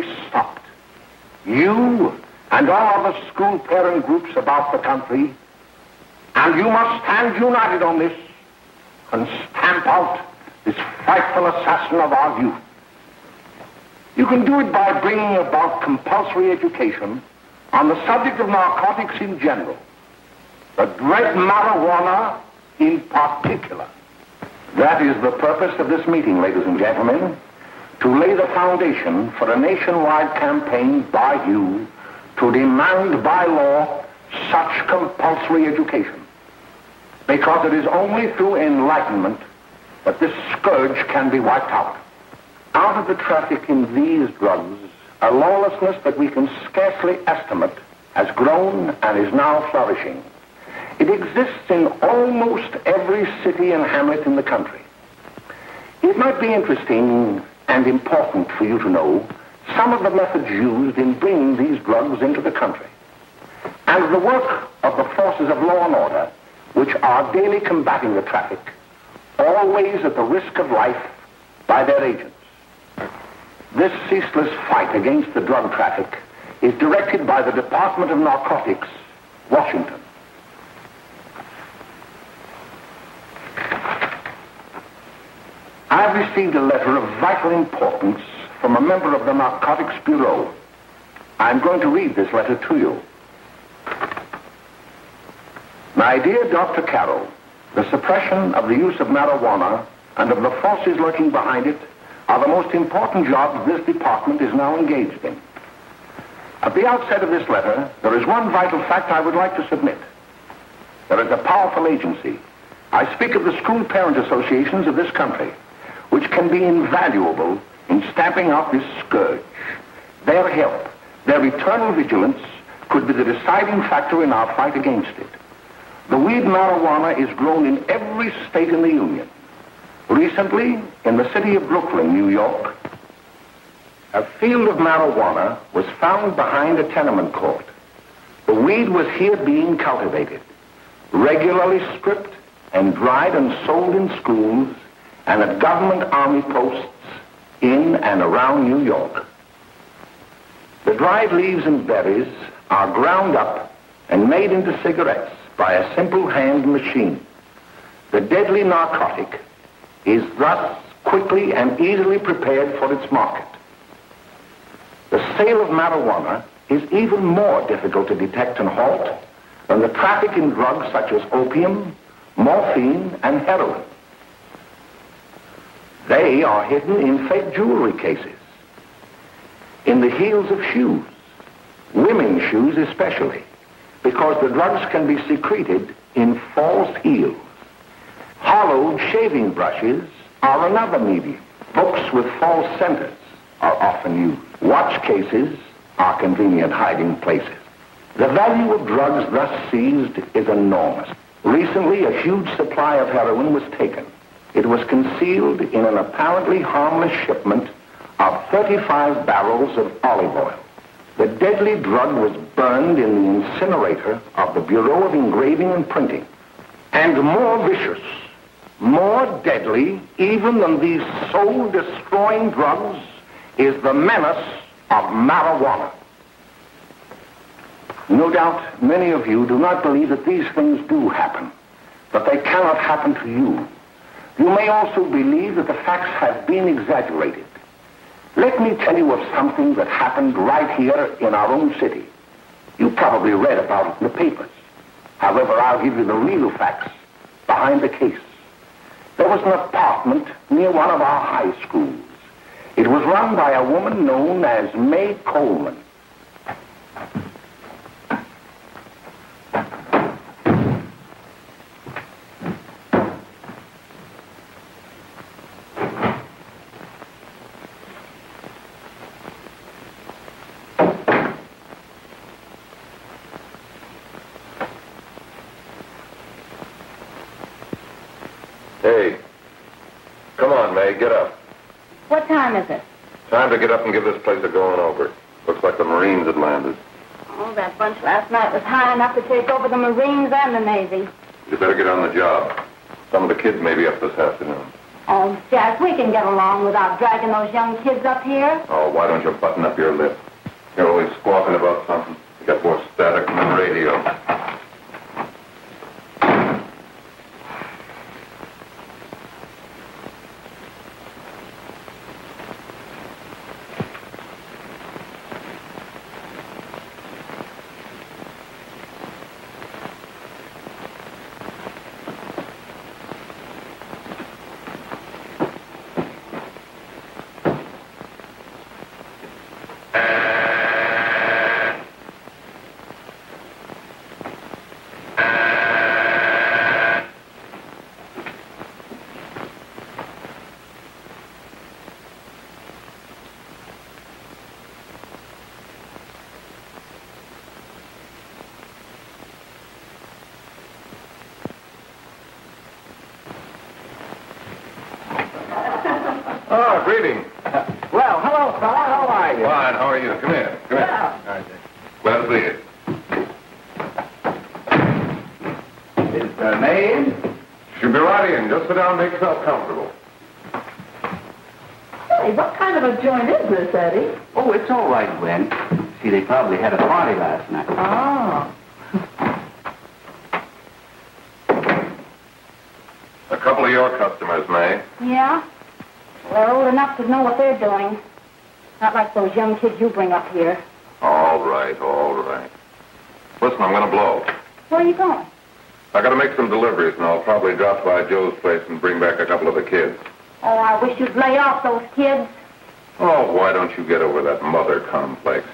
be stopped. You and all other school parent groups about the country, and you must stand united on this and stamp out this frightful assassin of our youth. You can do it by bringing about compulsory education on the subject of narcotics in general, the dread marijuana in particular. That is the purpose of this meeting, ladies and gentlemen, to lay the foundation for a nationwide campaign by you to demand by law such compulsory education. Because it is only through enlightenment that this scourge can be wiped out. Out of the traffic in these drugs, a lawlessness that we can scarcely estimate has grown and is now flourishing. It exists in almost every city and hamlet in the country. It might be interesting and important for you to know some of the methods used in bringing these drugs into the country, and the work of the forces of law and order, which are daily combating the traffic, always at the risk of life by their agents. This ceaseless fight against the drug traffic is directed by the Department of Narcotics, Washington. I've received a letter of vital importance from a member of the Narcotics Bureau. I'm going to read this letter to you. My dear Dr. Carroll, the suppression of the use of marijuana and of the forces lurking behind it are the most important jobs this department is now engaged in. At the outset of this letter, there is one vital fact I would like to submit. There is a powerful agency. I speak of the school parent associations of this country, which can be invaluable in stamping out this scourge. Their help, their eternal vigilance, could be the deciding factor in our fight against it. The weed marijuana is grown in every state in the Union. Recently, in the city of Brooklyn, New York, a field of marijuana was found behind a tenement court. The weed was here being cultivated, regularly stripped and dried and sold in schools and at government army posts in and around New York. The dried leaves and berries are ground up and made into cigarettes by a simple hand machine. The deadly narcotic is thus quickly and easily prepared for its market. The sale of marijuana is even more difficult to detect and halt than the traffic in drugs such as opium, morphine, and heroin. They are hidden in fake jewelry cases, in the heels of shoes, women's shoes especially, because the drugs can be secreted in false heels. Hollowed shaving brushes are another medium. Books with false centers are often used. Watch cases are convenient hiding places. The value of drugs thus seized is enormous. Recently, a huge supply of heroin was taken. It was concealed in an apparently harmless shipment of 35 barrels of olive oil. The deadly drug was burned in the incinerator of the Bureau of Engraving and Printing. And more vicious, more deadly, even than these soul-destroying drugs, is the menace of marijuana. No doubt many of you do not believe that these things do happen, but they cannot happen to you. You may also believe that the facts have been exaggerated. Let me tell you of something that happened right here in our own city. You probably read about it in the papers. However, I'll give you the real facts behind the case. There was an apartment near one of our high schools. It was run by a woman known as May Coleman. Hey, come on, May, get up. What time is it? Time to get up and give this place a going over. Looks like the Marines had landed. Oh, that bunch last night was high enough to take over the Marines and the Navy. You better get on the job. Some of the kids may be up this afternoon. Oh, Jack, we can get along without dragging those young kids up here. Oh, why don't you button up your lip? You're always squawking about something. You got more static than the radio. Oh, greetings. Well, hello, fella. How are you? Fine, how are you? Come here. Come here. Yeah. All right, glad to see you. Is the maid? She'll be right in. Just sit down and make yourself comfortable. Hey, what kind of a joint is this, Eddie? Oh, it's all right, Gwen. See, they probably had a party last night. Oh. A couple of your customers, May. Yeah? They're old enough to know what they're doing. Not like those young kids you bring up here. All right, all right. Listen, I'm going to blow. Where are you going? I got to make some deliveries, and I'll probably drop by Joe's place and bring back a couple of the kids. Oh, I wish you'd lay off those kids. Oh, why don't you get over that mother complex?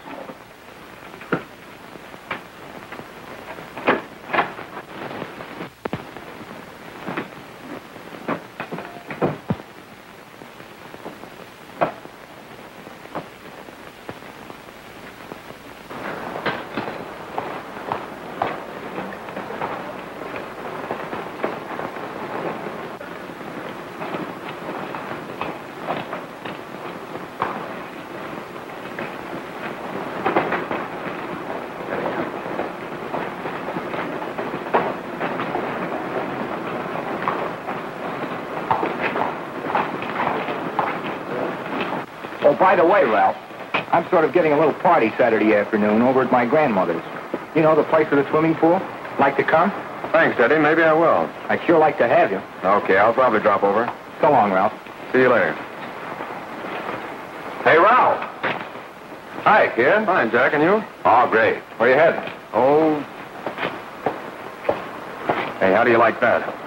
Oh, by the way, Ralph, I'm sort of getting a little party Saturday afternoon over at my grandmother's. You know, the place with the swimming pool? Like to come? Thanks, Eddie. Maybe I will. I'd sure like to have you. Okay, I'll probably drop over. So long, Ralph. See you later. Hey, Ralph. Hi, kid. Fine, Jack, and you? Oh, great. Where you heading? Oh. Hey, how do you like that?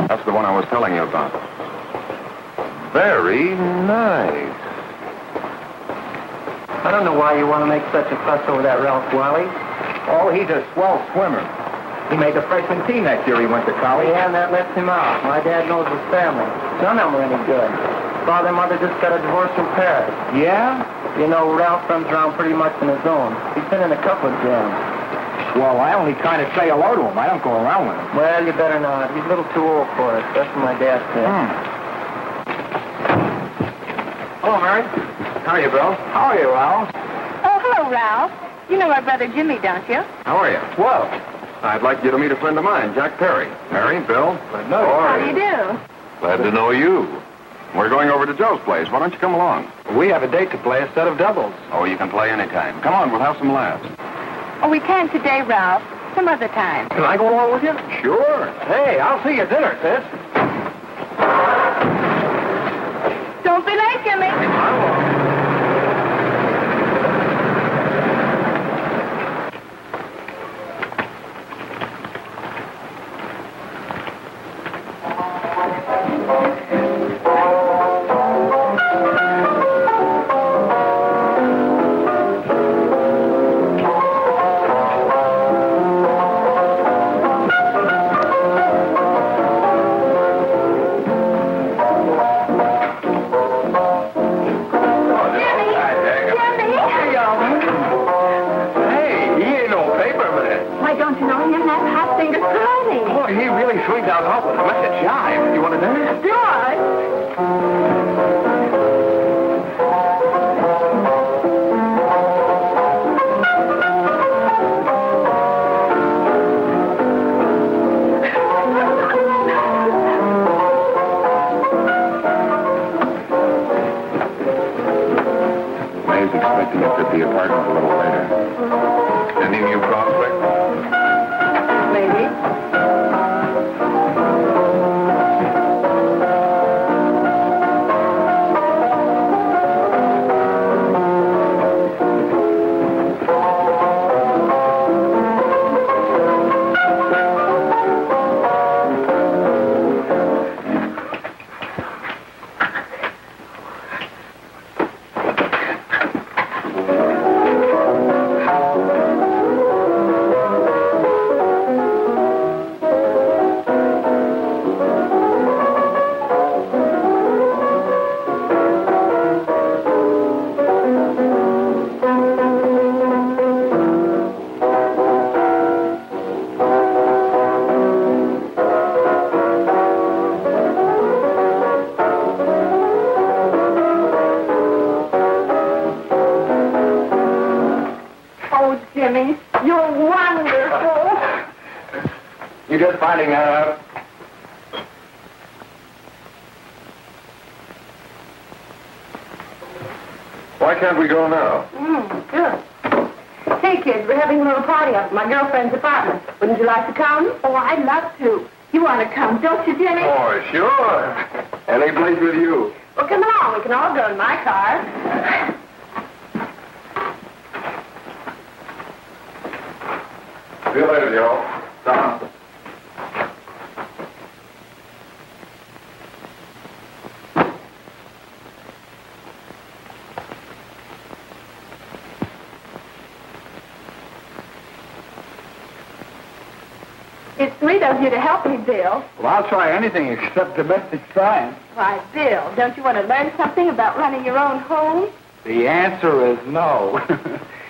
That's the one I was telling you about. Very nice. I don't know why you want to make such a fuss over that Ralph Wally. Oh, he's a swell swimmer. He made the freshman team that year he went to college. Yeah, and that left him out. My dad knows his family. None of them are any good. Father and mother just got a divorce in Paris. Yeah? You know, Ralph runs around pretty much on his own. He's been in a couple of jams. Well, I only kind of say hello to him. I don't go around with him. Well, you better not. He's a little too old for it. That's what my dad said. Hello, Mary. How are you, Bill? How are you, Ralph? Oh, hello, Ralph. You know our brother Jimmy, don't you? How are you? Well, I'd like you to meet a friend of mine, Jack Perry. Mary, Bill. no. How do you do? Glad to know you. We're going over to Joe's place. Why don't you come along? We have a date to play, a set of doubles. Oh, you can play anytime. Come on, we'll have some laughs. Oh, we can't today, Ralph. Some other time. Can I go along with you? Sure. Hey, I'll see you at dinner, sis. Don't be late, Jimmy. Why, don't you know him? That's Hot Finger Friday. Boy, he really swings out hot with a much a jive. You want to dance? Do I? like to look at the apartment a little later. Any new prospects? Maybe. Jimmy, you're wonderful. You just finding that out? Why can't we go now? Sure. Hey, kids, we're having a little party up at my girlfriend's apartment. Wouldn't you like to come? Oh, I'd love to. You want to come, don't you, Jimmy? Oh, sure. Any place with you. Well, come along. We can all go in my car. See you later, Joe. Tom. It's sweet of you to help me, Bill. Well, I'll try anything except domestic science. Why, Bill, don't you want to learn something about running your own home? The answer is no.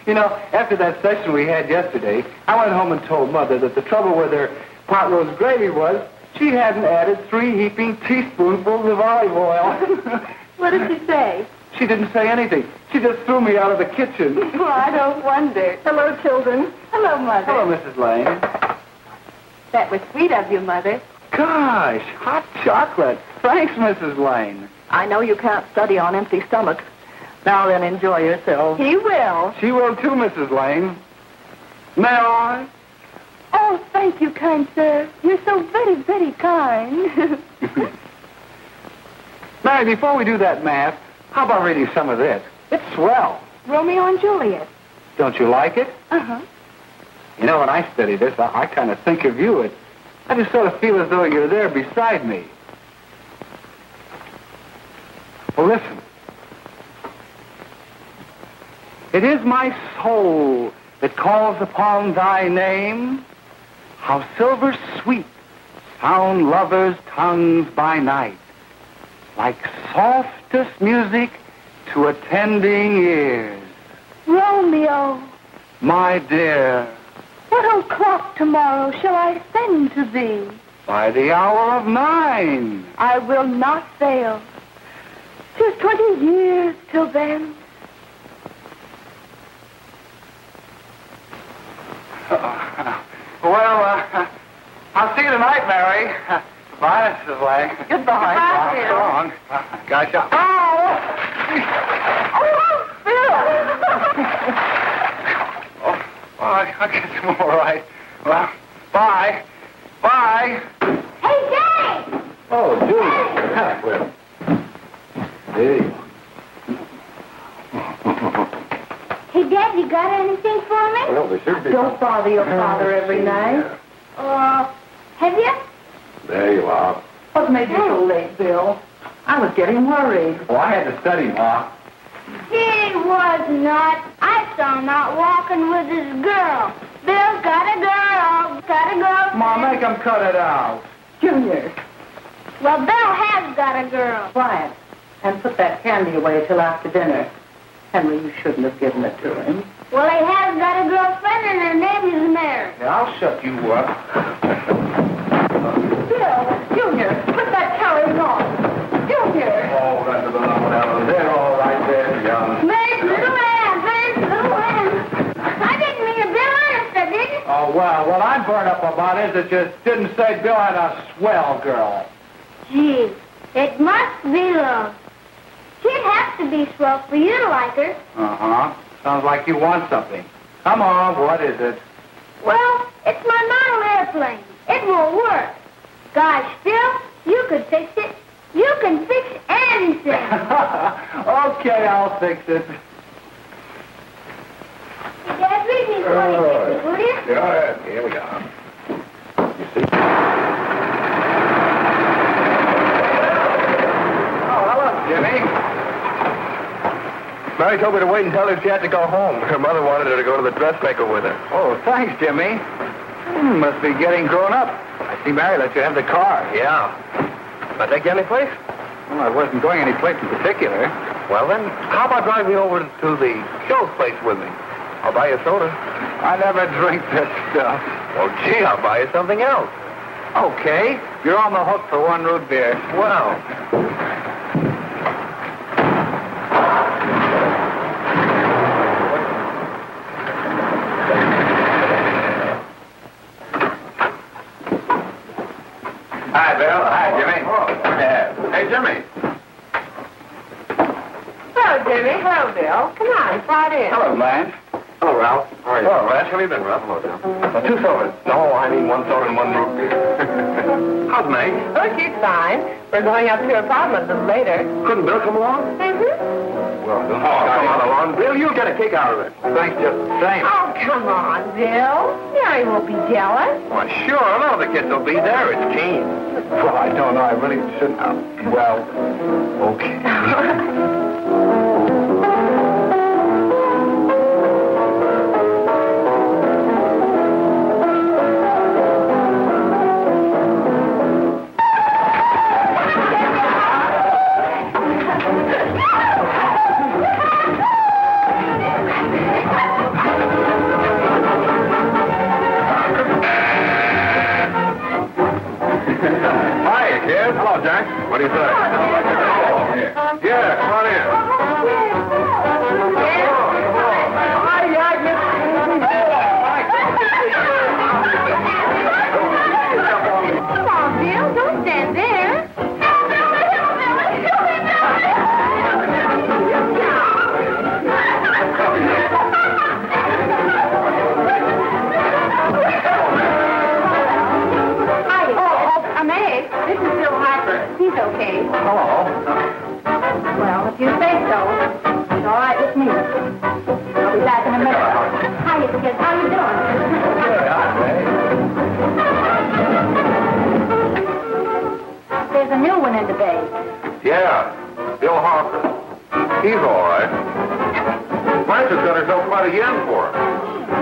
You know, after that session we had yesterday, I went home and told Mother that the trouble with her pot roast gravy was she hadn't added 3 heaping teaspoonfuls of olive oil. What did she say? She didn't say anything. She just threw me out of the kitchen. Well, I don't wonder. Hello, children. Hello, Mother. Hello, Mrs. Lane. That was sweet of you, Mother. Gosh, hot chocolate. Thanks, Mrs. Lane. I know you can't study on empty stomachs. Now then, enjoy yourself. He will. She will too, Mrs. Lane. May I? Oh, thank you, kind sir. You're so very, very kind. Mary, before we do that math, how about reading some of this? It's swell. Romeo and Juliet. Don't you like it? Uh-huh. You know, when I study this, I kind of think of you. I just sort of feel as though you're there beside me. Well, listen. It is my soul that calls upon thy name. How silver sweet sound lovers' tongues by night, like softest music to attending ears. Romeo, My dear, what o'clock tomorrow shall I send to thee? by the hour of 9. I will not fail. 'Tis 20 years till then. I'll see you tonight, Mary. Goodbye, Mrs. Lang. Goodbye, Bill. So long. Gosh, I guess I'm all right. Well, bye. Bye. Hey, Daddy! Oh, Julie. Well. Hey. Hey, Dad, you got anything for me? Well, there should be. Don't bother your father every night. Have you? There you are. What made you so late, Bill? I was getting worried. Oh, I had to study, Ma. He was not. I saw him out walking with his girl. Bill's got a girl. Got a girl. Ma, make him cut it out. Junior, Well, Bill has got a girl. quiet. And put that candy away till after dinner. Henry, you shouldn't have given it to him. Well, he has got a girlfriend and her name is Mary. Yeah, I'll shut you up. Bill, Junior, put that carrying on. Junior! Oh, that's a little one. They're all right there, young. Mary's little man. Mary's little man. I didn't mean to Bill honest, I didn't. Oh, well, what I'm burned up about is it just didn't say Bill had a swell girl. Gee, it must be love. She'd have to be swell for you to like her. Uh-huh. Sounds like you want something. Come on, what is it? Well, it's my model airplane. It won't work. Gosh, Phil, you could fix it. You can fix anything. Okay, I'll fix it. Dad, read me for you, will you? Yeah, here we go. You see? Oh, hello, Jimmy. Mary told me to wait and tell her she had to go home. Her mother wanted her to go to the dressmaker with her. Oh, thanks, Jimmy. Must be getting grown up. I see Mary let you have the car. Yeah. Can I take you any place? Well, I wasn't going any place in particular. Well, then, how about driving me over to the show's place with me? I'll buy you a soda. I never drink that stuff. Well, gee, I'll buy you something else. Okay, you're on the hook for one root beer. Well. Hi, Bill. Hi, Jimmy. Hey, Jimmy. Hello, Jimmy. Hello, Bill. Come on, slide in. Hello, Blanche. Hello, Ralph. How are you? Hello, Ralph. How have you been, Ralph? Hello, Bill. 2 sodas. No, I mean 1 soda and 1 root beer. How's May? Oh, she's fine. We're going up to her apartment a little later. Couldn't Bill come along? Well, come on along. Bill, you'll get a kick out of it. Thanks just the same. Oh, come on, Bill. Mary won't be jealous. Well, sure. None of the kids will be there. It's Keen. Well, I don't know. I really shouldn't. Well, okay. Hello, Jack. What do you say? Yeah, come on in. Come on, Bill. Don't stand there. This is Bill Harper. He's okay. Hello. Well, if you say so, it's all right with me. I'll be back in a minute. Hiya, kids. How you doing? There's a new one in the bay. Yeah, Bill Harper. He's all right. Blanche has got herself quite a yen for her.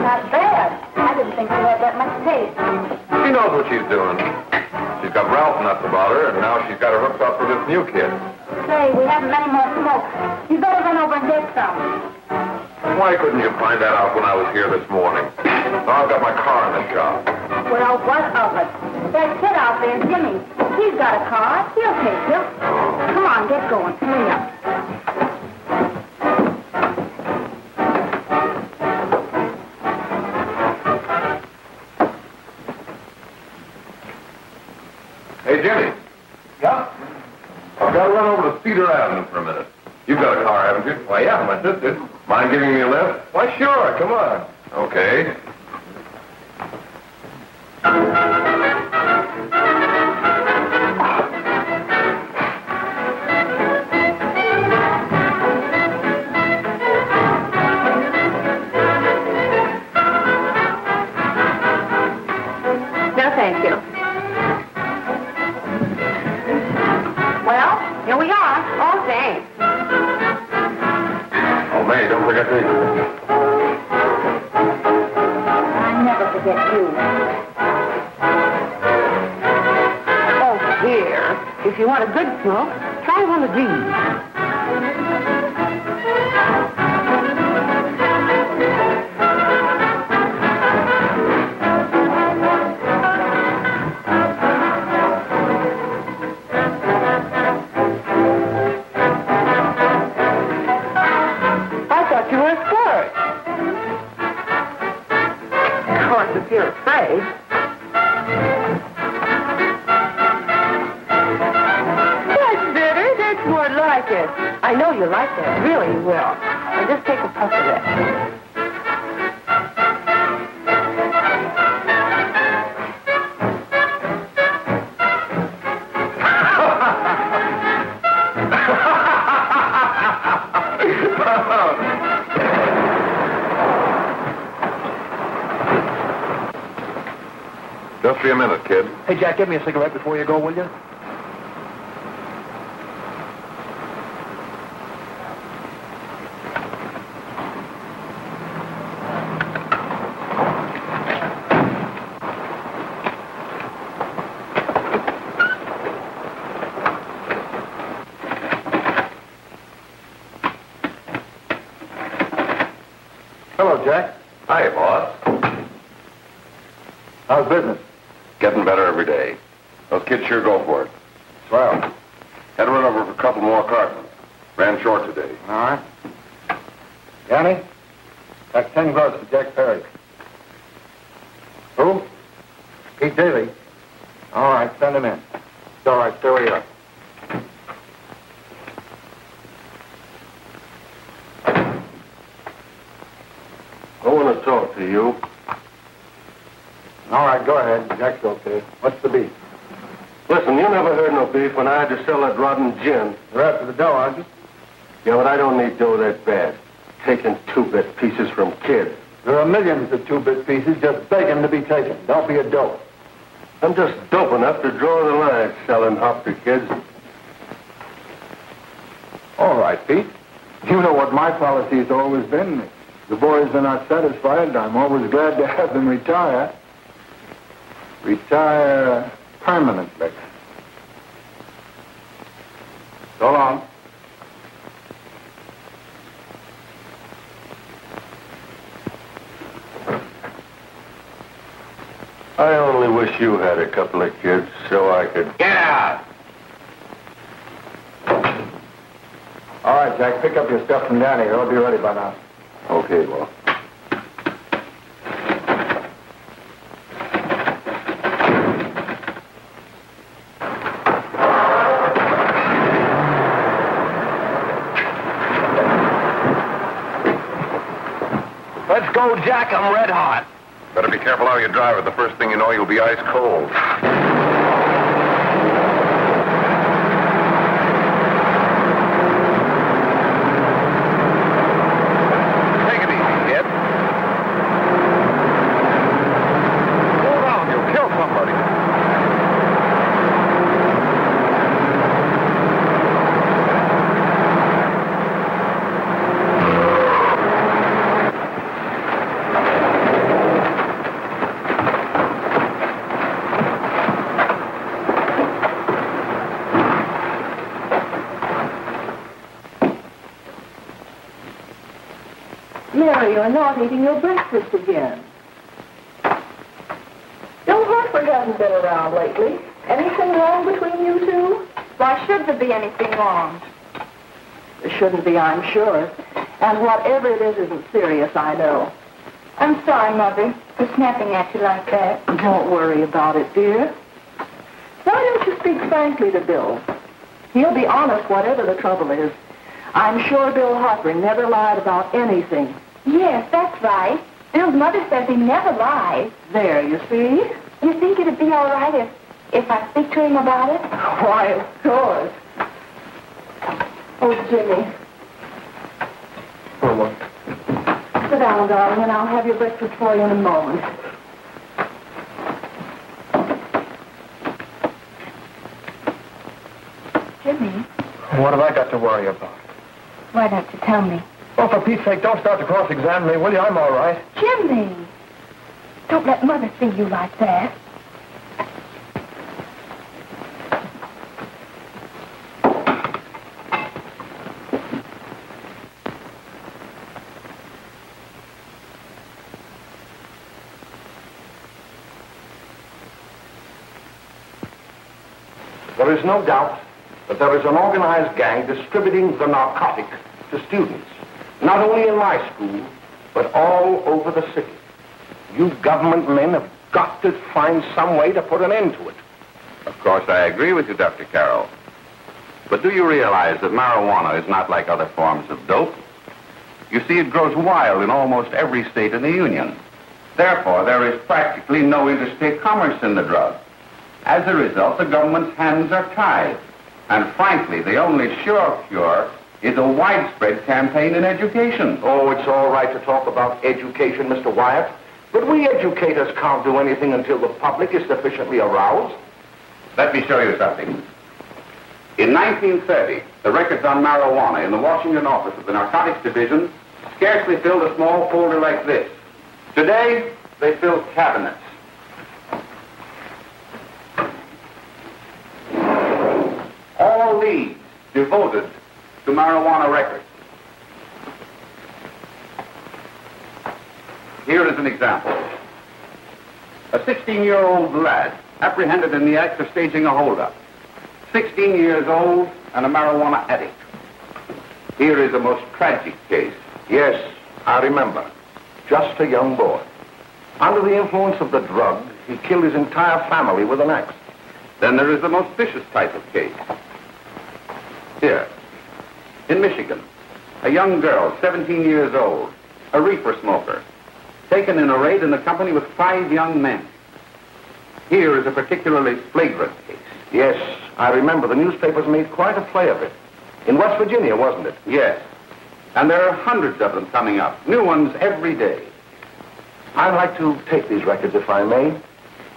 Not bad. I didn't think she had that much taste. She knows what she's doing. She's got Ralph nuts about her, and now she's got her hooked up with this new kid. Say, we haven't many more smokes. You better run over and get some. Why couldn't you find that out when I was here this morning? Now I've got my car in the shop. Well, what of it? That kid out there, Jimmy, he's got a car. He'll take you. Come on, get going. Hurry up. Hey, Jimmy. Yeah? I've got to run over to Cedar Avenue for a minute. You've got a car, haven't you? Well, yeah, my sister. Mind giving me a lift? Why, sure. Come on. Okay. No, thank you. Well, here we are. Oh, thanks. Oh, May, don't forget to... I never forget you. Oh, here. If you want a good smoke, try one of these. If you're afraid. That's better. That's more like it. I know you like that. Really, you will. Now just take a puff of that. Just be a minute, kid. Hey, Jack, give me a cigarette before you go, will you? Hello, Jack. Hi, boss. How's business? Getting better every day. Those kids sure go for it. Swell. Had to run over for a couple more cartons. Ran short today. All right. Yanni, that's 10 gross for Jack Perry. Who? Pete Daly. All right, send him in. It's all right, stay where you are. I want to talk to you. All right, go ahead. Jack's okay. What's the beef? Listen, you never heard no beef when I had to sell that rotten gin. You're after the dough, aren't you? Yeah, but I don't need dough that bad. Taking two-bit pieces from kids. There are millions of two-bit pieces just begging to be taken. Don't be a dope. I'm just dope enough to draw the line selling hop to kids. All right, Pete. You know what my policy's always been. If the boys are not satisfied, I'm always glad to have them retire. Retire permanently. So long. I only wish you had a couple of kids so I could... Get out! All right, Jack, pick up your stuff from Danny. It'll be ready by now. Okay, well. Let's go, Jack. I'm red hot. Better be careful how you drive it. The first thing you know, you'll be ice cold. Take it easy, kid. Slow down. You'll kill somebody. Mary, you're not eating your breakfast again. Bill Hartford hasn't been around lately. Anything wrong between you two? Why should there be anything wrong? There shouldn't be, I'm sure. And whatever it is isn't serious, I know. I'm sorry, Mother, for snapping at you like that. Don't worry about it, dear. Why don't you speak frankly to Bill? He'll be honest whatever the trouble is. I'm sure Bill Hartford never lied about anything. Yes, that's right. Bill's mother says he never lies. There, you see? You think it'd be all right if I speak to him about it? Why, of course. Oh, Jimmy. For what? Sit down, darling, and I'll have your breakfast for you in a moment. Jimmy, What have I got to worry about? why don't you tell me? Oh, for Pete's sake, don't start to cross-examine me, will you? I'm all right. Jimmy! Don't let Mother see you like that. There is no doubt that there is an organized gang distributing the narcotic to students, not only in my school, but all over the city. You government men have got to find some way to put an end to it. Of course, I agree with you, Dr. Carroll. But do you realize that marijuana is not like other forms of dope? You see, it grows wild in almost every state in the Union. Therefore, there is practically no interstate commerce in the drug. As a result, the government's hands are tied. And frankly, the only sure cure is a widespread campaign in education. Oh, it's all right to talk about education, Mr. Wyatt. But we educators can't do anything until the public is sufficiently aroused. Let me show you something. In 1930, the records on marijuana in the Washington office of the Narcotics Division scarcely filled a small folder like this. Today, they fill cabinets. All these devoted to marijuana records. Here is an example. A 16-year-old lad apprehended in the act of staging a holdup. 16 years old and a marijuana addict. Here is a most tragic case. Yes, I remember. Just a young boy. Under the influence of the drug, he killed his entire family with an axe. Then there is the most vicious type of case. Here, in Michigan, a young girl, 17 years old, a reefer smoker, taken in a raid in the company with 5 young men. Here is a particularly flagrant case. Yes, I remember. The newspapers made quite a play of it. In West Virginia, wasn't it? Yes. And there are hundreds of them coming up, new ones every day. I'd like to take these records, if I may.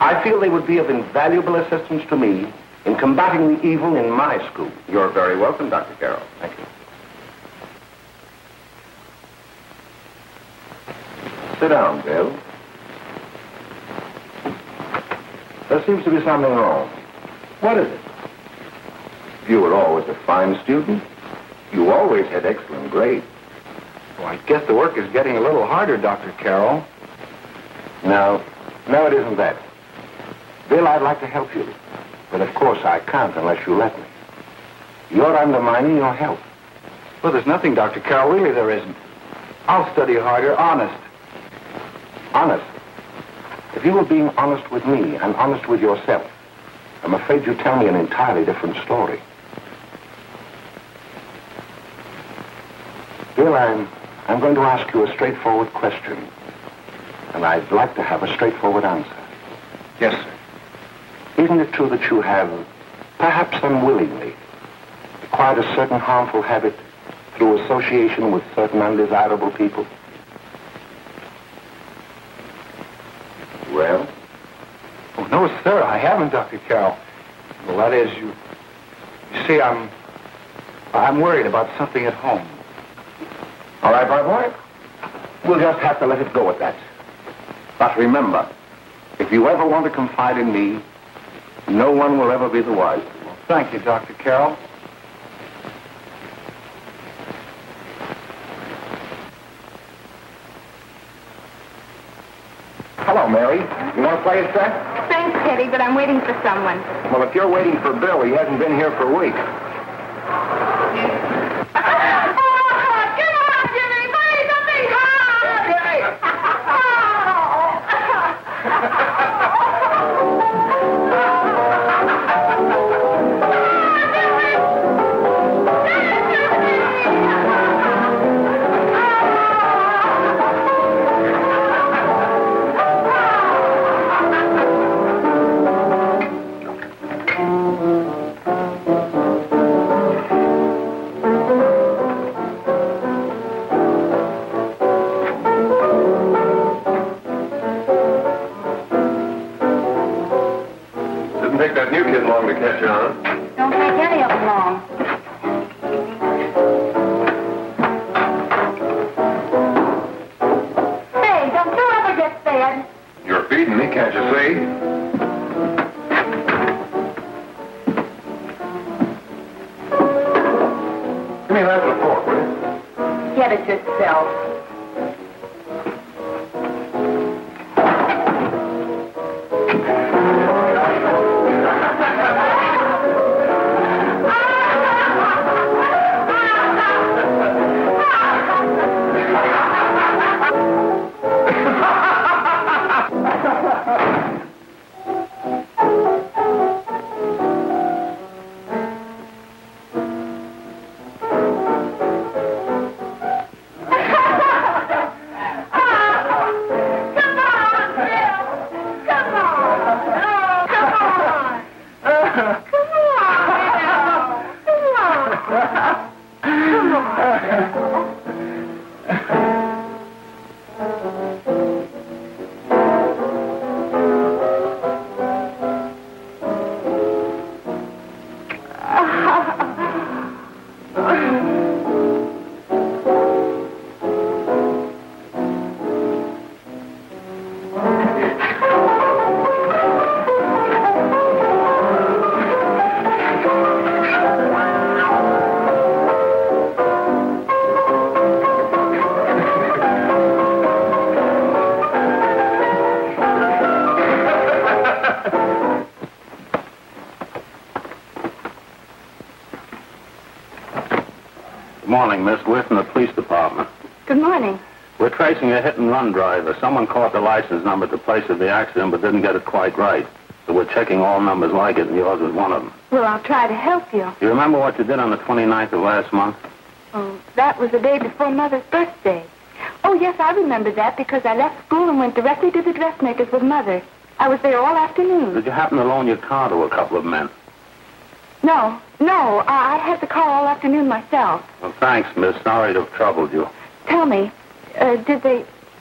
I feel they would be of invaluable assistance to me in combating the evil in my school. You're very welcome, Dr. Carroll. Thank you. Sit down, Bill. There seems to be something wrong. What is it? You were always a fine student. You always had excellent grades. Well, I guess the work is getting a little harder, Dr. Carroll. No, it isn't that. Bill, I'd like to help you. But of course I can't unless you let me. You're undermining your health. Well, there's nothing, Dr. Carroll. Really, there isn't. I'll study harder, honest. Honest? If you were being honest with me and honest with yourself, I'm afraid you'd tell me an entirely different story. Bill, I'm going to ask you a straightforward question. And I'd like to have a straightforward answer. Yes, sir. Isn't it true that you have, perhaps unwillingly, acquired a certain harmful habit through association with certain undesirable people? Well? Oh, no, sir, I haven't, Dr. Carroll. Well, that is, you see, I'm worried about something at home. All right, my boy. We'll just have to let it go at that. But remember, if you ever want to confide in me, no one will ever be the wiser. Well, thank you, Dr. Carroll. Hello, Mary. You want to play a set? Thanks, Teddy, but I'm waiting for someone. Well, if you're waiting for Bill, he hasn't been here for weeks. Didn't take that new kid long to catch on. Don't take any of them long. Say, don't you ever get fed? You're feeding me, can't you see? Give me that with a fork, will you? Get it yourself. Good morning, Miss. We're from the police department. Good morning. We're tracing a hit-and-run driver. Someone caught the license number at the place of the accident but didn't get it quite right. So we're checking all numbers like it, and yours is one of them. Well, I'll try to help you. You remember what you did on the 29th of last month? Oh, that was the day before Mother's birthday. Oh, yes, I remember that because I left school and went directly to the dressmaker's with Mother. I was there all afternoon. Did you happen to loan your car to a couple of men? No, I had the car all afternoon myself. Well, thanks, miss. Sorry to have troubled you. Tell me,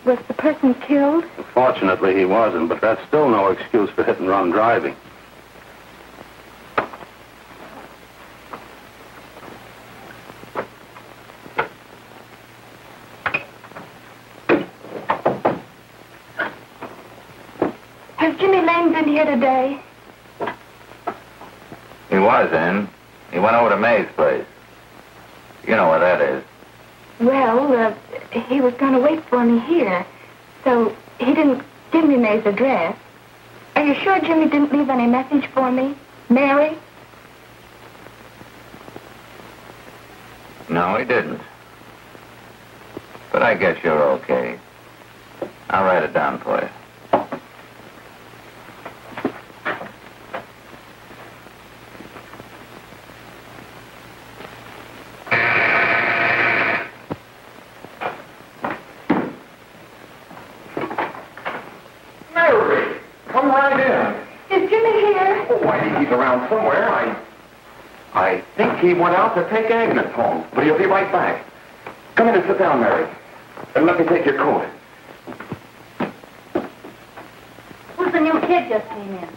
was the person killed? Fortunately, he wasn't, but that's still no excuse for hit-and-run driving. Has Jimmy Lane been here today? He was in. He went over to May's place. You know where that is. Well, he was going to wait for me here, so he didn't give me May's address. Are you sure Jimmy didn't leave any message for me? Mary? No, he didn't. But I guess you're okay. I'll write it down for you. Mary, come right in. Is Jimmy here? Oh, I think he's around somewhere. I think he went out to take Agnes home, but he'll be right back. Come in and sit down, Mary. And let me take your coat. Who's the new kid just came in?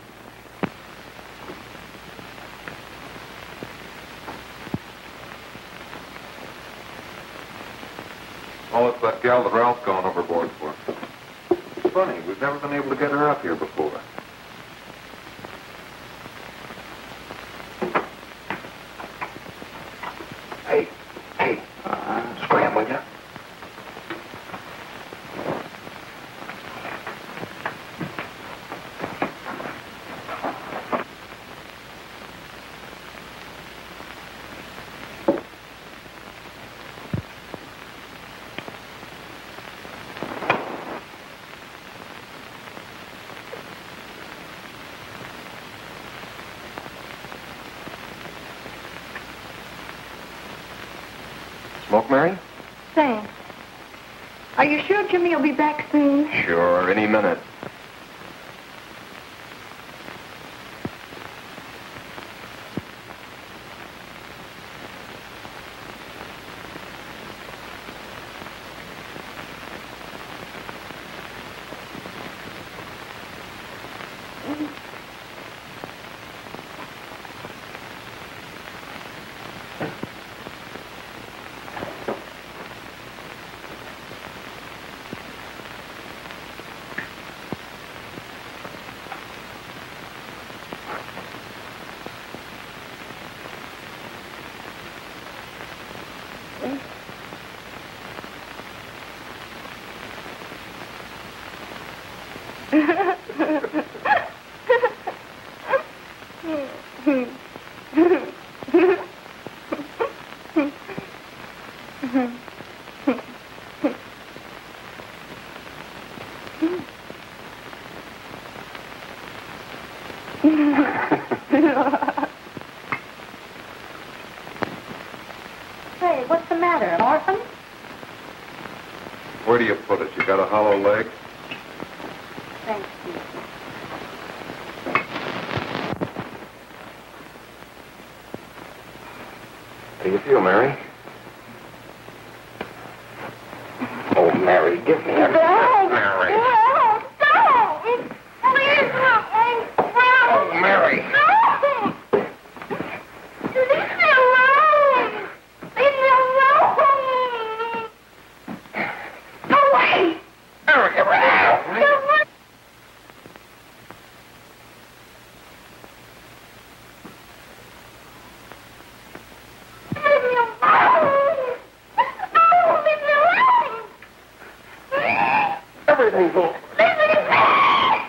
Oh, it's that gal that Ralph's gone overboard for. It's funny, we've never been able to get her up here before. Hey, scram, will you? Smoke, Mary? Thanks. Are you sure Jimmy will be back soon? Sure, any minute. Say, what's the matter, an orphan? Where do you put it? You got a hollow leg? Thank you. How do you feel, Mary? Oh, Mary, give me a... Mary. No, don't! Please, Oh, Mary. no! Leave me alone! Leave me alone! Go away! Mary, give her out. Go away! Leave me alone! Oh, leave me alone! Everything's all... Leave me alone!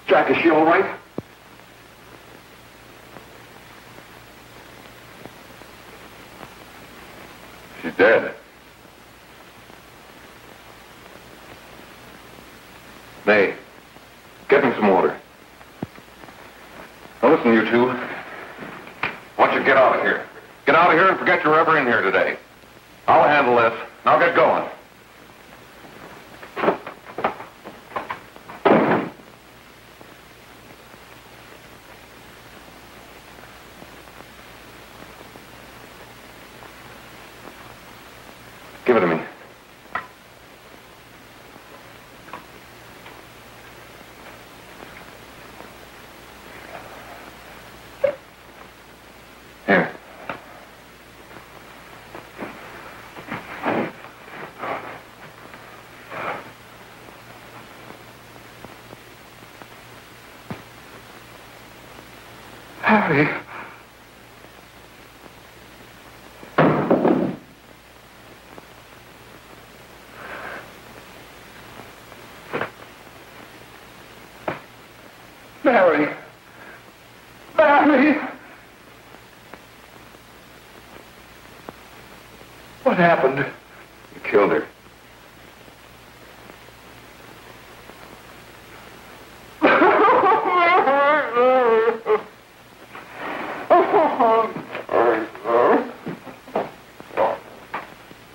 Jack, is she all right? She's dead. May, get me some water. Now listen, you two. I want you to get out of here. Get out of here and forget you're ever in here today. I'll handle this. Now get going. Give it to me. Here. Harry. Mary. Mary. What happened? You killed her.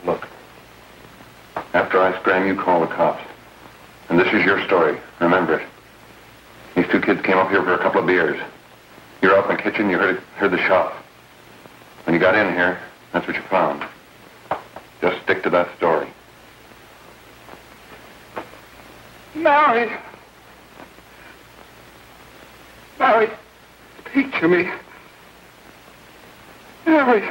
Look. After I scram, you call the cops. And this is your story. Remember it. These two kids came up here for a couple of beers. You're out in the kitchen, you heard the shot. When you got in here, that's what you found. Just stick to that story. Mary. Mary, speak to me. Mary.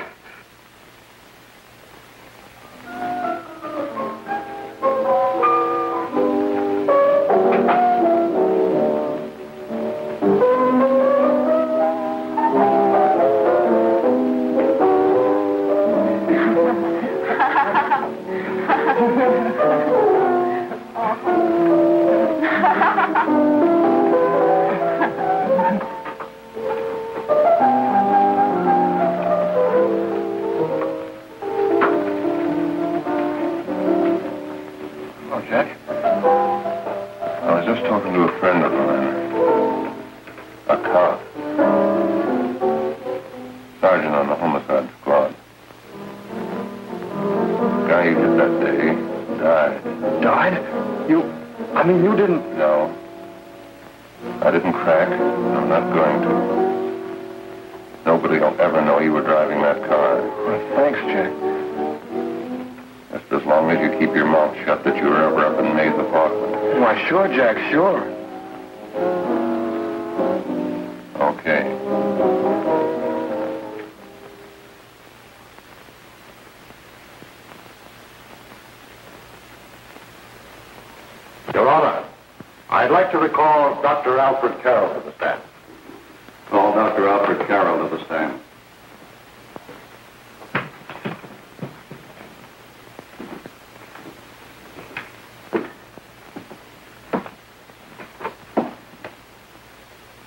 Nobody will ever know you were driving that car. Well, thanks, Jack. Just as long as you keep your mouth shut that you were ever up in May's apartment. Why, sure, Jack, sure. Okay. Your Honor, I'd like to recall Dr. Alfred Carroll to the stand. Call Dr. Alfred Carroll to the stand.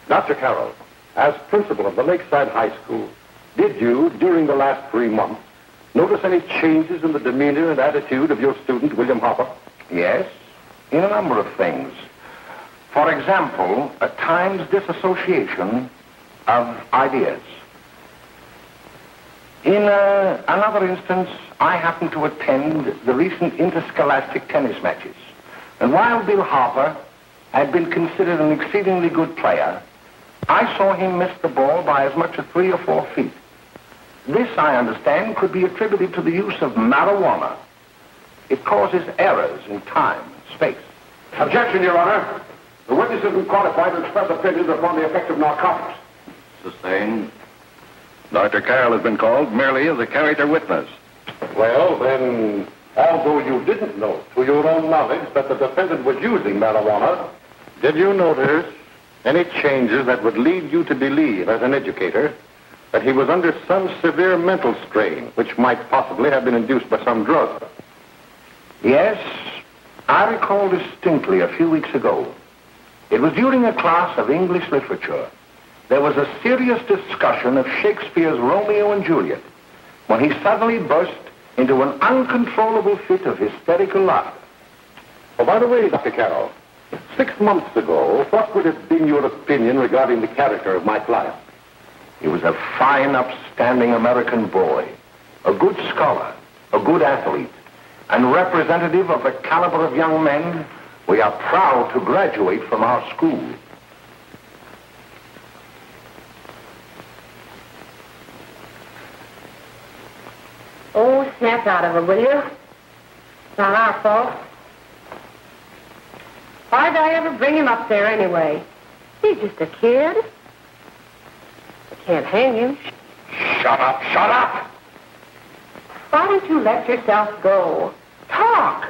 Dr. Carroll, as principal of the Lakeside High School, did you, during the last 3 months, notice any changes in the demeanor and attitude of your student, William Hopper? Yes, in a number of things. For example, at times disassociation of ideas. In another instance, I happened to attend the recent interscholastic tennis matches. And while Bill Harper had been considered an exceedingly good player, I saw him miss the ball by as much as 3 or 4 feet. This, I understand, could be attributed to the use of marijuana. It causes errors in time and space. Objection, Your Honor. The witness isn't qualified to express opinions upon the effect of narcotics. Sustained. Dr. Carroll has been called merely as a character witness. Well, then, although you didn't know to your own knowledge that the defendant was using marijuana, did you notice any changes that would lead you to believe, as an educator, that he was under some severe mental strain, which might possibly have been induced by some drug? Yes, I recall distinctly a few weeks ago. It was during a class of English literature. There was a serious discussion of Shakespeare's Romeo and Juliet, when he suddenly burst into an uncontrollable fit of hysterical laughter. Oh, by the way, Dr. Carroll, 6 months ago, what would have been your opinion regarding the character of my client? He was a fine, upstanding American boy, a good scholar, a good athlete, and representative of the caliber of young men we are proud to graduate from our school. Oh, snap out of it, will you? It's not our fault. Why'd I ever bring him up there anyway? He's just a kid. I can't hang him. Shut up, shut up! Why don't you let yourself go? Talk.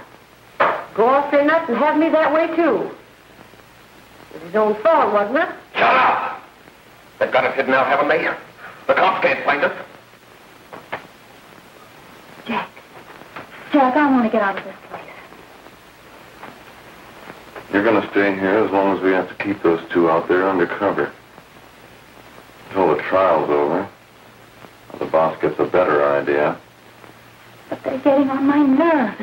Go off your nuts and have me that way, too. It was his own fault, wasn't it? Shut up! They've got us hidden out, haven't they? The cops can't find us. Jack, I want to get out of this place. You're going to stay here as long as we have to keep those two out there undercover. Until the trial's over. The boss gets a better idea. But they're getting on my nerves.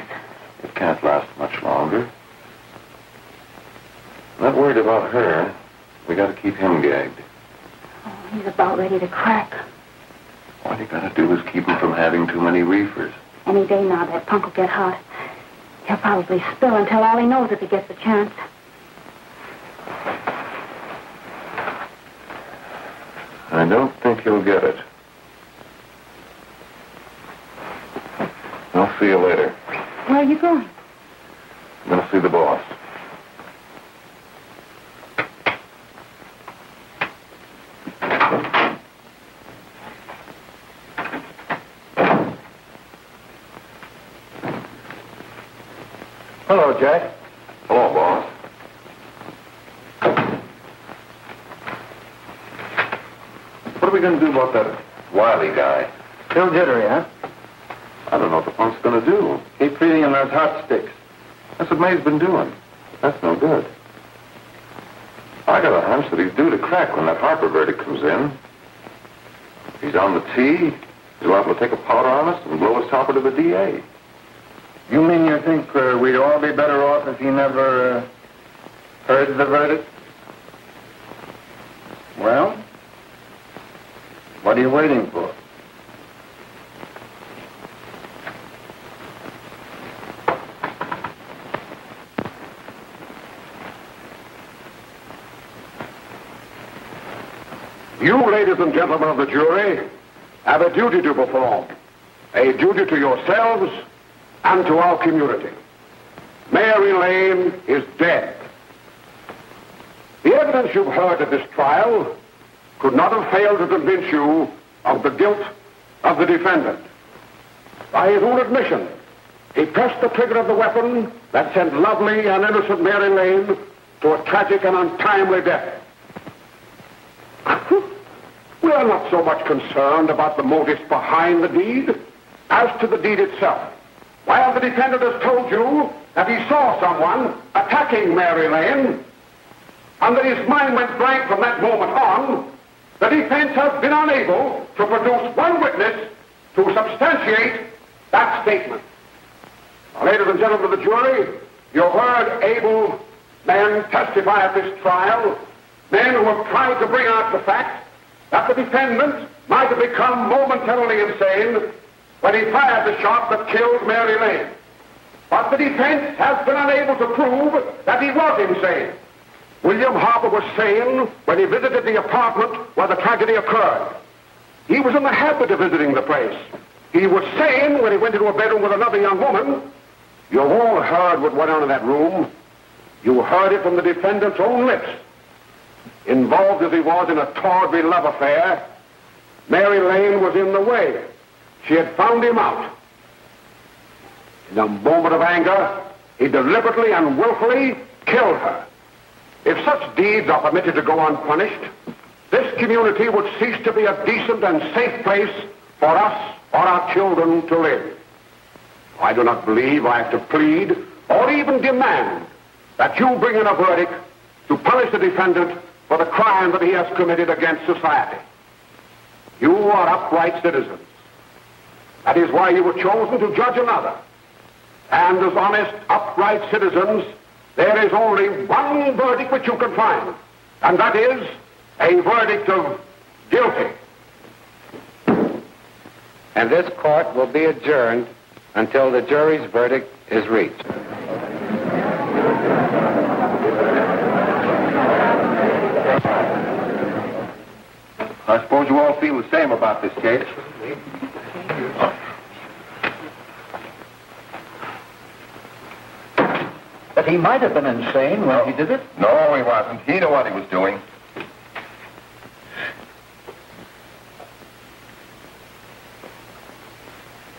It can't last much longer. I'm not worried about her. We got to keep him gagged. Oh, he's about ready to crack. All you got to do is keep him from having too many reefers. Any day now, that punk will get hot. He'll probably spill and tell all he knows if he gets the chance. I don't think he'll get it. I'll see you later. Where are you going? I'm going to see the boss. Hello, Jack. Hello, boss. What are we going to do about that Wiley guy? Still jittery, huh? I don't know what the punk's going to do. Keep feeding him those hot sticks. That's what May's been doing. That's no good. I got a hunch that he's due to crack when that Harper verdict comes in. He's on the tee. He's liable to take a powder on us and blow his topper to the DA. You mean you think we'd all be better off if he never heard the verdict? Well, what are you waiting for? You, ladies and gentlemen of the jury, have a duty to perform. A duty to yourselves and to our community. Mary Lane is dead. The evidence you've heard at this trial could not have failed to convince you of the guilt of the defendant. By his own admission, he pressed the trigger of the weapon that sent lovely and innocent Mary Lane to a tragic and untimely death. We are not so much concerned about the motives behind the deed as to the deed itself. While the defendant has told you that he saw someone attacking Mary Lane, and that his mind went blank from that moment on, the defense has been unable to produce one witness to substantiate that statement. Now, ladies and gentlemen of the jury, you heard able men testify at this trial, men who have tried to bring out the fact that the defendant might have become momentarily insane when he fired the shot that killed Mary Lane. But the defense has been unable to prove that he was insane. William Harper was sane when he visited the apartment where the tragedy occurred. He was in the habit of visiting the place. He was sane when he went into a bedroom with another young woman. You've all heard what went on in that room. You heard it from the defendant's own lips. Involved as he was in a tawdry love affair, Mary Lane was in the way. She had found him out. In a moment of anger, he deliberately and willfully killed her. If such deeds are permitted to go unpunished, this community would cease to be a decent and safe place for us or our children to live. I do not believe I have to plead or even demand that you bring in a verdict to punish the defendant for the crime that he has committed against society. You are upright citizens. That is why you were chosen to judge another. And as honest, upright citizens, there is only one verdict which you can find, and that is a verdict of guilty. And this court will be adjourned until the jury's verdict is reached. I suppose you all feel the same about this case. But he might have been insane when he did it. No, he wasn't. He knew what he was doing.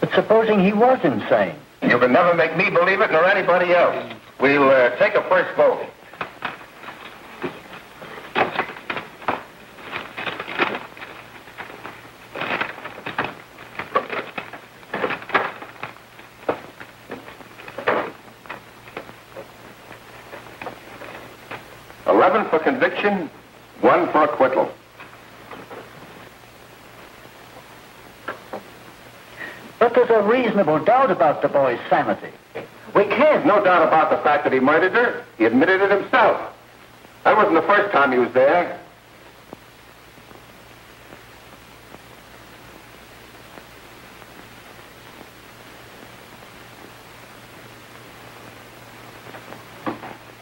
But supposing he was insane? You can never make me believe it nor anybody else. We'll take a first vote. For conviction, 1 for acquittal. But there's a reasonable doubt about the boy's sanity. We can't. No doubt about the fact that he murdered her. He admitted it himself. That wasn't the first time he was there.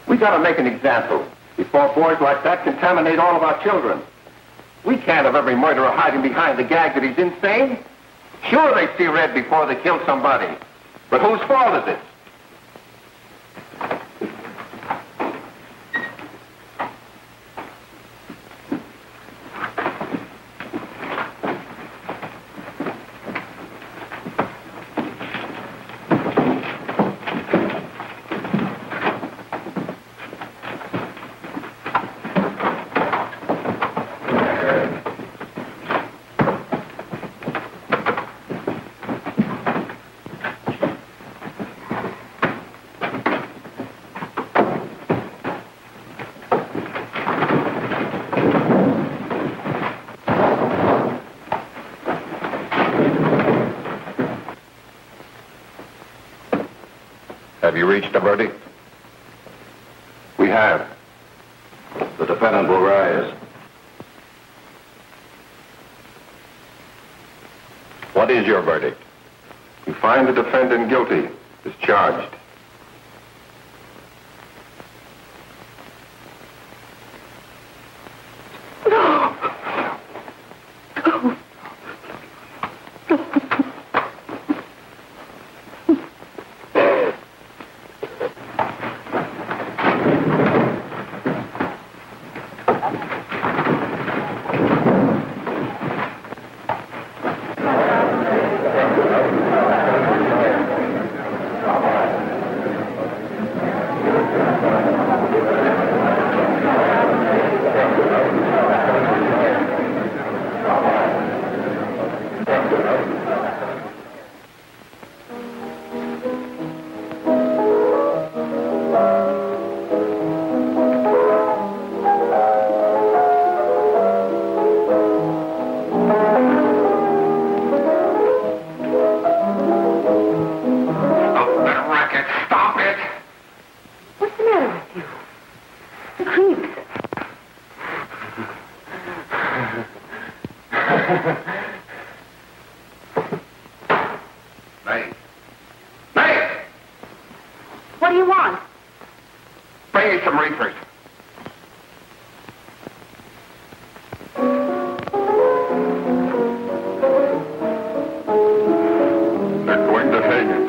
We gotta make an example before boys like that contaminate all of our children. We can't have every murderer hiding behind the gag that he's insane. Sure, they see red before they kill somebody. But whose fault is it? Have you reached a verdict? We have. The defendant will rise. What is your verdict? We find the defendant guilty, as charged. some reefers. They're going to hang him.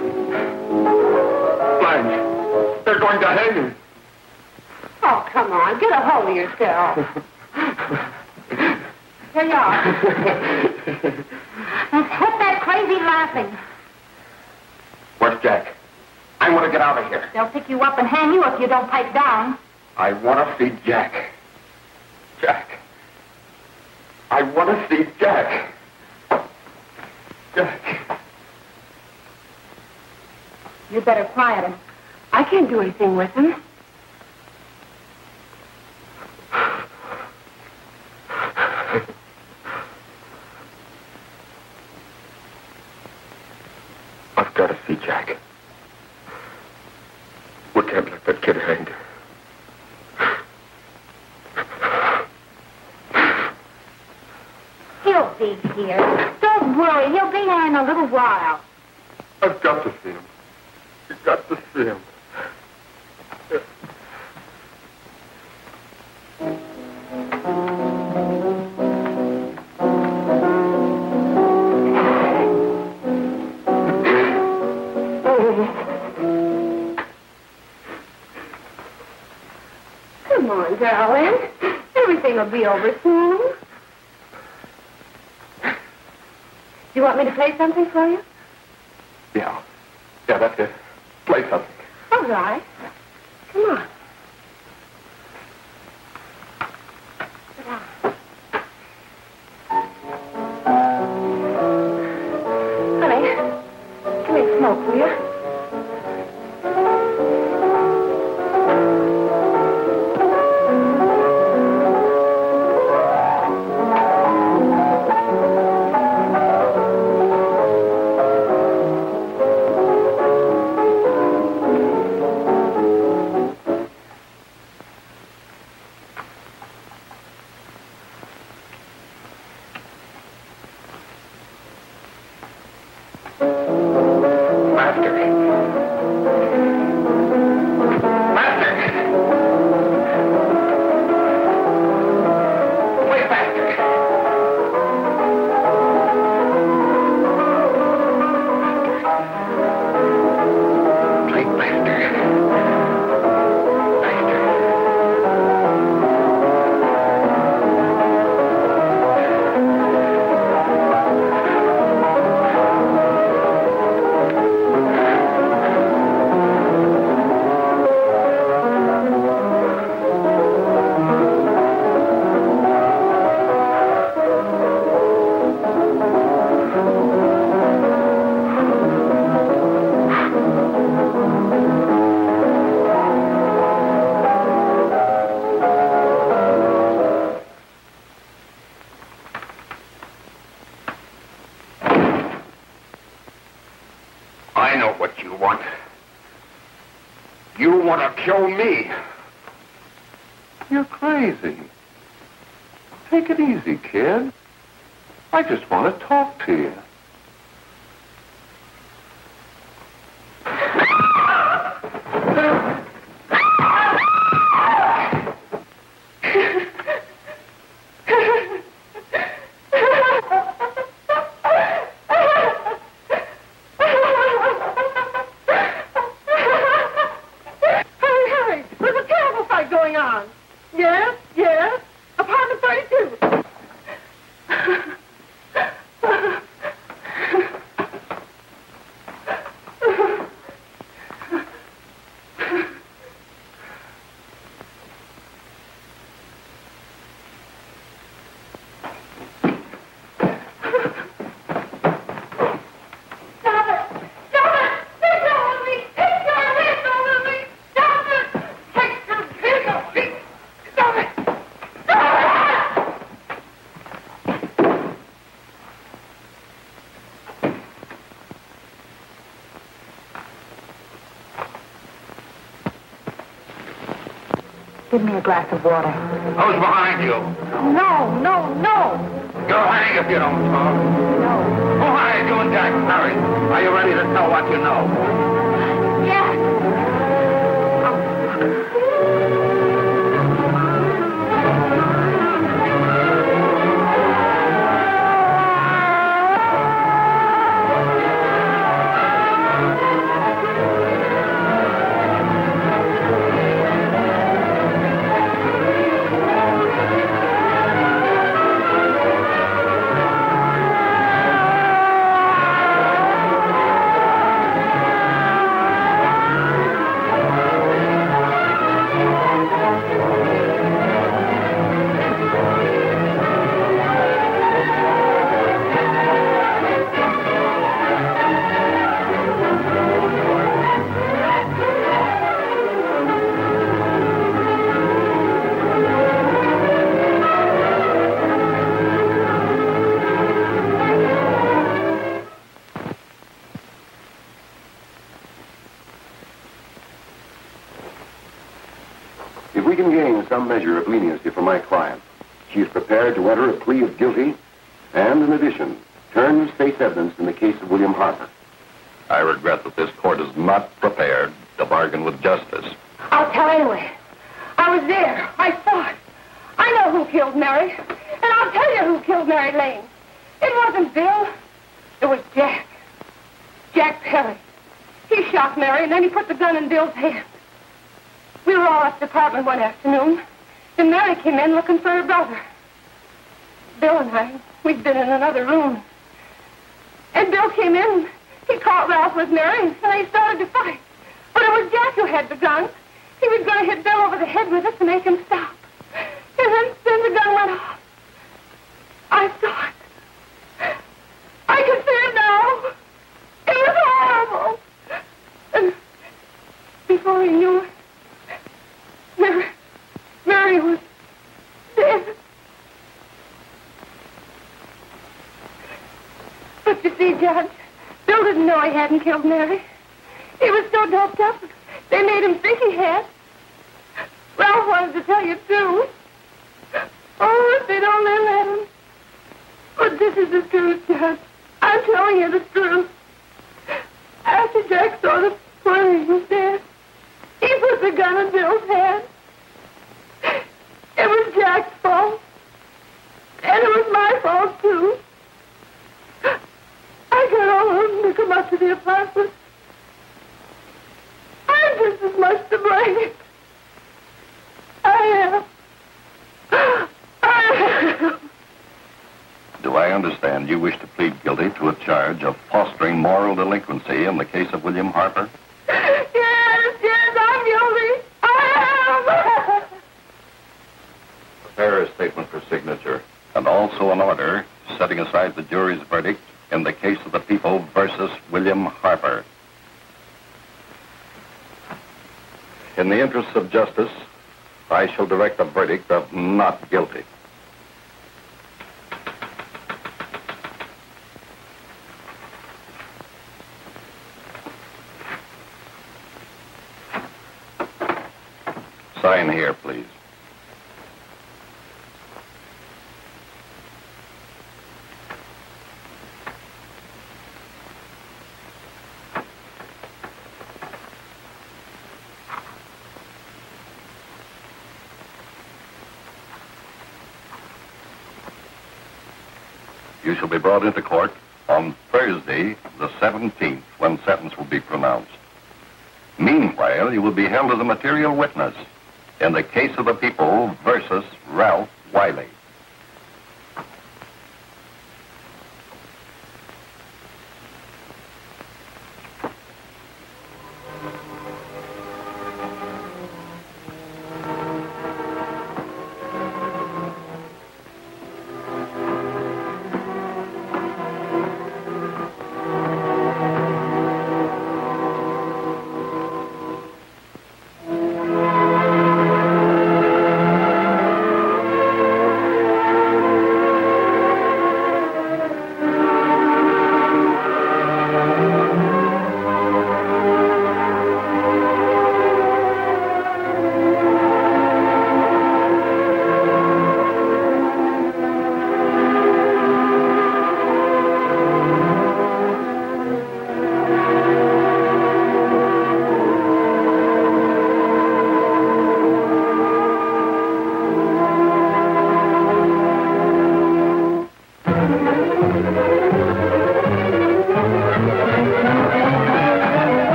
Blanche, they're going to hang him. Oh, come on. Get a hold of yourself. Here you are. Now, quit that crazy laughing. Where's Jack? I want to get out of here. They'll pick you up and hang you if you don't pipe down. I want to see Jack. Jack. I want to see Jack. Jack. You better quiet him. I can't do anything with him. I've got to see Jack. We can't let that kid hang. He'll be here. Don't worry. He'll be here in a little while. I've got to see him. You've got to see him. Come on, darling. Everything will be over soon. You want me to play something for you? Yeah, that's it. Play something. All right. Come on. Sit down. Honey, give me a smoke, will you? I know what you want. You want to kill me. You're crazy. Take it easy, kid. I just want to talk to you. Give me a glass of water. Who's behind you? No, no, no. You'll hang if you don't talk. No. Who hired you and Jack? Hurry. Are you ready to tell what you know? Yes. we can gain some measure of leniency for my client. She is prepared to enter a plea of guilty and, in addition, turn the state's evidence in the case of William Harper. I regret that this court is not prepared to bargain with justice. I'll tell anyway. I was there. I saw it. I know who killed Mary. And I'll tell you who killed Mary Lane. It wasn't Bill. It was Jack. Jack Perry. He shot Mary, and then he put the gun in Bill's hand. We were all at the apartment one afternoon, and Mary came in looking for her brother. Bill and I, we'd been in another room. And Bill came in. He caught Ralph with Mary, and they started to fight. But it was Jack who had the gun. He was going to hit Bill over the head with it to make him stop. And then the gun went off. I saw it. I can see it now. It was horrible. And before he knew it, Mary was dead. But you see, Judge, Bill didn't know he hadn't killed Mary. He was so doped up, they made him think he had. Ralph wanted to tell you, too. Oh, if they'd only let him. But this is the truth, Judge. I'm telling you the truth. After Jack saw the poor he was dead, he put the gun in Bill's hand. It was Jack's fault. And it was my fault, too. I got all of them to come up to the apartment. I'm just as much to blame. I am. Do I understand you wish to plead guilty to a charge of fostering moral delinquency in the case of William Harper? Yes, I'm guilty. I am. Prepare a statement for signature, and also an order setting aside the jury's verdict in the case of the people versus William Harper. In the interests of justice, I shall direct a verdict of not guilty. Sign here, please. You shall be brought into court on Thursday, the 17th, when sentence will be pronounced. Meanwhile, you will be held as a material witness in the case of the people versus Ralph Wiley.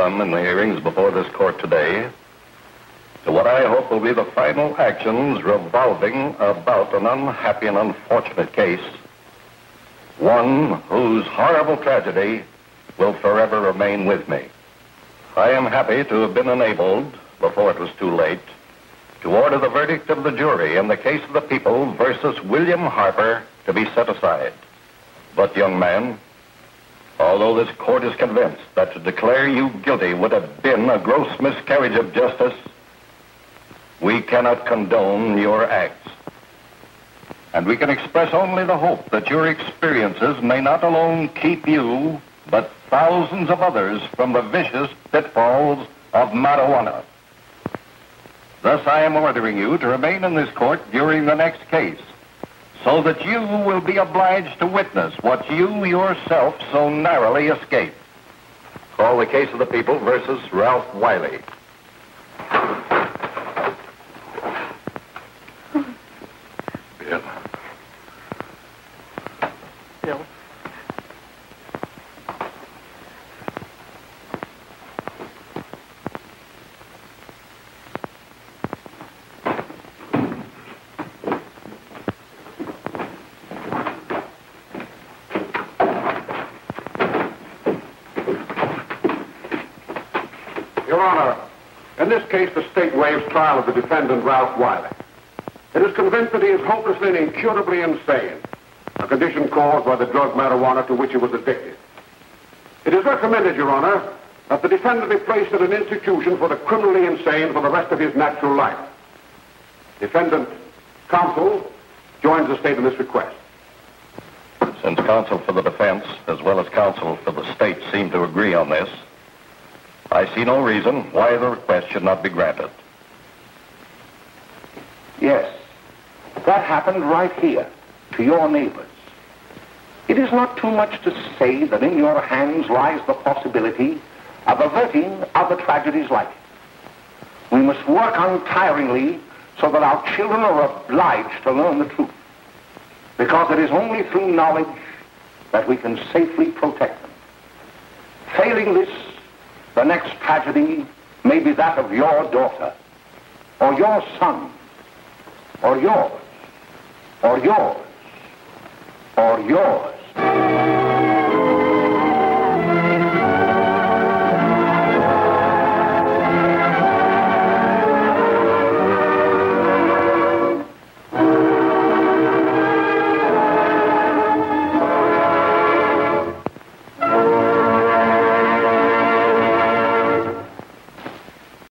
In the hearings before this court today to what I hope will be the final actions revolving about an unhappy and unfortunate case, one whose horrible tragedy will forever remain with me. I am happy to have been enabled, before it was too late, to order the verdict of the jury in the case of the people versus William Harper to be set aside. But, young man, although this court is convinced that to declare you guilty would have been a gross miscarriage of justice, we cannot condone your acts. And we can express only the hope that your experiences may not alone keep you, but thousands of others from the vicious pitfalls of marijuana. Thus, I am ordering you to remain in this court during the next case, so that you will be obliged to witness what you yourself so narrowly escaped. Call the case of the people versus Ralph Wiley. Bill. Bill. Your Honor, in this case, the state waives trial of the defendant, Ralph Wiley. It is convinced that he is hopelessly and incurably insane, a condition caused by the drug marijuana to which he was addicted. It is recommended, Your Honor, that the defendant be placed in an institution for the criminally insane for the rest of his natural life. Defendant counsel joins the state in this request. Since counsel for the defense, as well as counsel for the state, seem to agree on this, I see no reason why the request should not be granted. Yes, that happened right here, to your neighbors. It is not too much to say that in your hands lies the possibility of averting other tragedies like it. We must work untiringly so that our children are obliged to learn the truth, because it is only through knowledge that we can safely protect them. Failing this, the next tragedy may be that of your daughter, or your son, or yours, or yours, or yours.